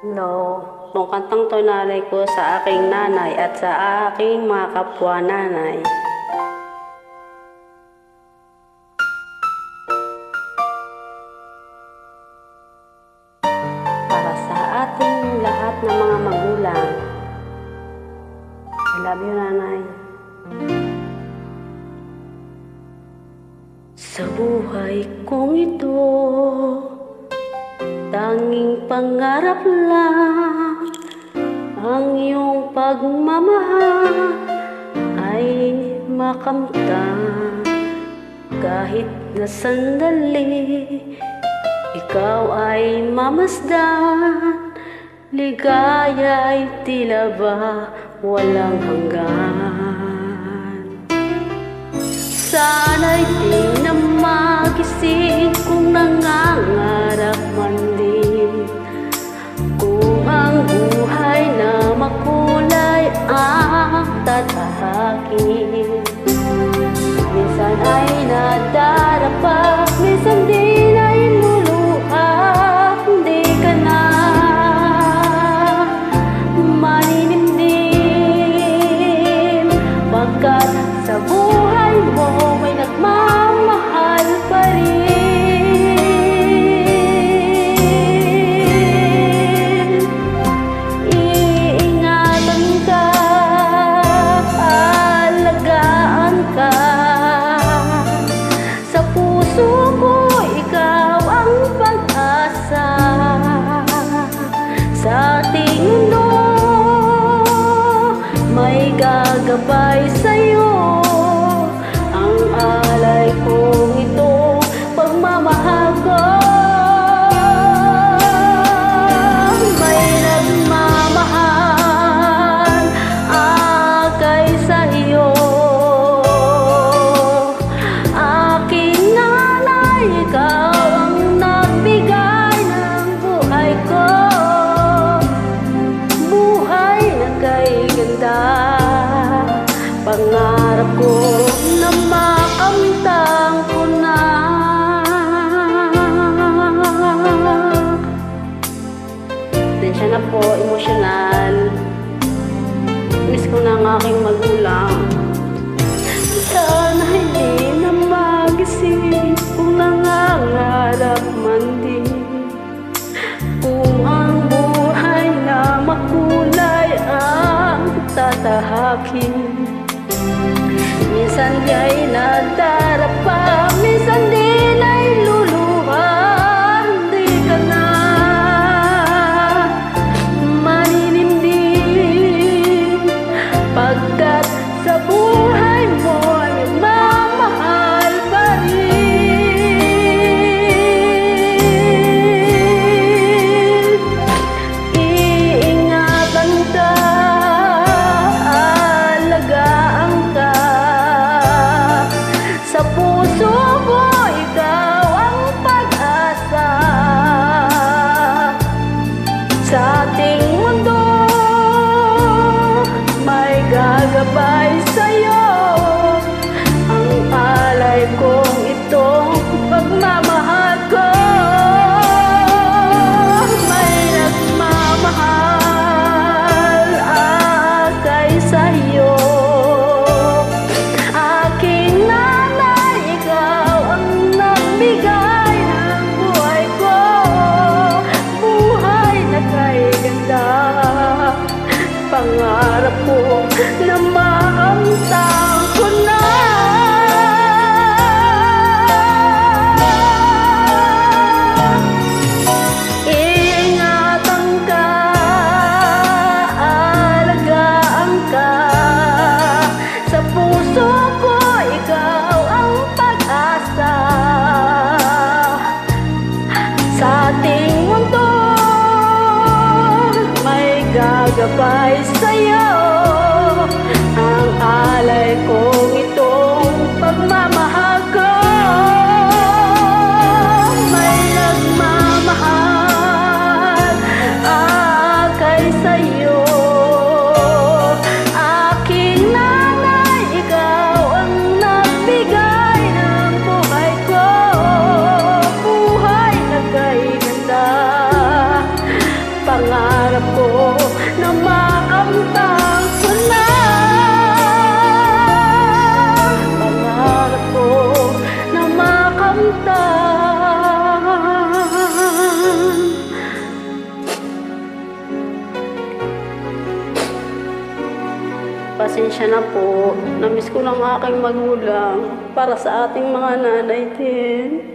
Hello, itong kantang to nalay ko sa aking nanay at sa aking mga kapwa nanay. Para sa ating lahat ng mga magulang. I love you, nanay. Sa buhay kong ito, tanging pangarap lang ang iyong pagmamahal ay makamtan. Kahit na sandali, ikaw ay mamasdan. Ligaya'y tila ba walang hanggan. Sana'y di na magising kung nangangarap man din, kung ang buhay na makulay ang tatahakin. Minsan ay nadarapa, minsan din ay luluha. Hindi ka na maninimdim, pagkat sa buhay mo may nagmamahal pa rin. Iingatan ka, alagaan ka. Sa puso ko ikaw ang pag-asa. Sa ating mundo may gagabay sa'yo. Ang alay kong ito, pagmamahal ko. May nagmamahal akay sa iyo. Aking nanay, ikaw ang nagbigay ng buhay ko. Buhay na kay ganda, pangarap ko na makamtang ko na. Tensya na po, emosyonal. Miss ko na ang aking magulang. Sana hindi na magising kung nangangarap man din, kung ang buhay na makulay ang tatahakin. Minsan ay nadarapa, minsan din ay luluha. Hindi ka na maninimdim, pagkat sa buhay mo ay nagmamahal pa rin. Iingatan ka, alagaan ka. Sa puso ko ikaw ang pag-asa. Sa ating mundo may gagabay sa'yo. Ang alay kong itong pagmamahal ko. May nagmamahal akay sa'yo. Aking nanay, ikaw ang nagbigay ng buhay ko. Buhay na kay ganda, pangarap ko na makamtang ko na. Iingatan ka, alagaan ka. Sa puso ko ikaw ang pag-asa. Sa ating mundo may gagabay sa'yo. pasensya na po. Namiss ko ng aking magulang para sa ating mga nanay din.